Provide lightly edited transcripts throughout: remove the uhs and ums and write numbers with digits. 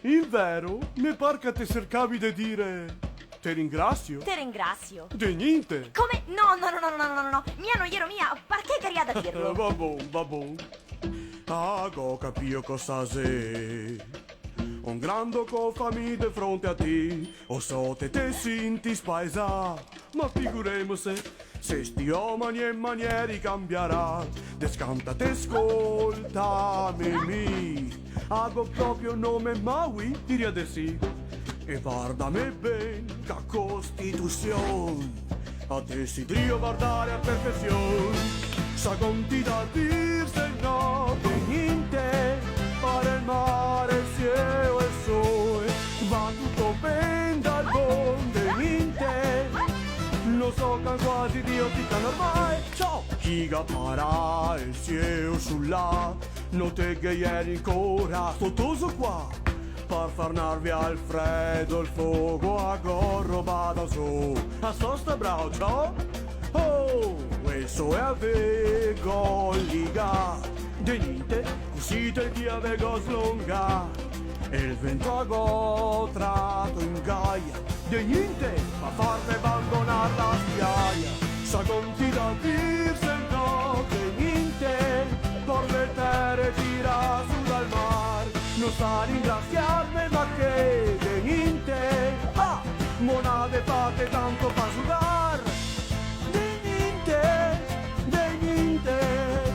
Il vero, mi par che te cercavi di dire... Te ringrazio. Te ringrazio. Di niente. Come? No. Mia non glielo mia. Perché queria da dirlo? Va buon. Ago capio cosa sei. Un grande co fammi di fronte a te. O so te senti spaesa. Ma figuremo se sti omani e manieri cambierà. Descanta te ascoltami mi. Ago proprio nome Maui, diria di sì. E guardami ben, che costituzione. A te si trio guardare a perfezione. Sa conti da dir se no che niente. Fare il mare, il cielo e il sole. Va tutto ben dal mondo e niente. Lo so che quasi Dio ti can ormai. Ciao! Chi parà il cielo sulla. Non te che ieri ancora sottoso qua. Per far narvi al freddo il fuoco a gorro vado su. A sosta bravo, ciao! Oh, questo è avego liga. De niente, così te ti avego slunga. E il vento ago tratto in gaia. De niente, ma farmi abbandonare la spiaggia. Sa conti da dir se no che niente. Per vedere tira su dal mare. Non sa ringraziarmi ma che de niente. Ah, monade fate tanto pa' sudar. De niente.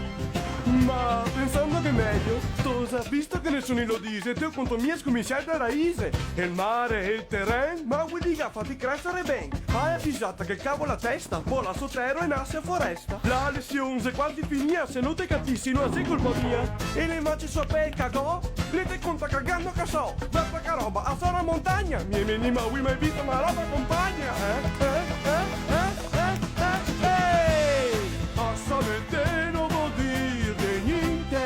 Ma pensando che meglio, cosa, visto che nessuno lo dice, te quanto mi è scominciata raise. Il mare e il terreno, ma vuol dire fatti crescere ben. Hai avvisata che cavo la testa, vola sotterra e nasce a foresta. La lezione se quasi finia, se non te capisci non è colpa mia. E le mangi sopra il cagò, le te conta cagando che so. Guarda che roba, a sola montagna, mi veni ma vuoi mai visto una roba compagna, Assolutamente non vuol dire niente.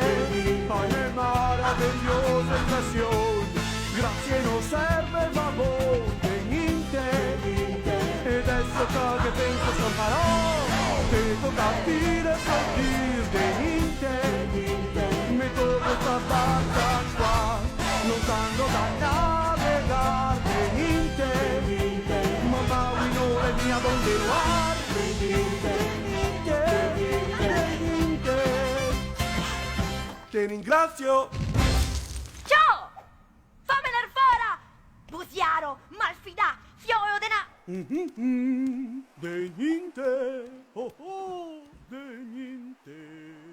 Fai nel mare meravigliosa occasione. Grazie non serve ma buone niente. E adesso che penso scamparò. Devo capire per dire niente. Mi torno questa barca qua. Non sanno da navegare niente. Ma Maui non è mia continuare. Ti ringrazio! Ciao! Fammene fora! Busiaro, malfida, fioio denà! De niente, oh oh, de niente.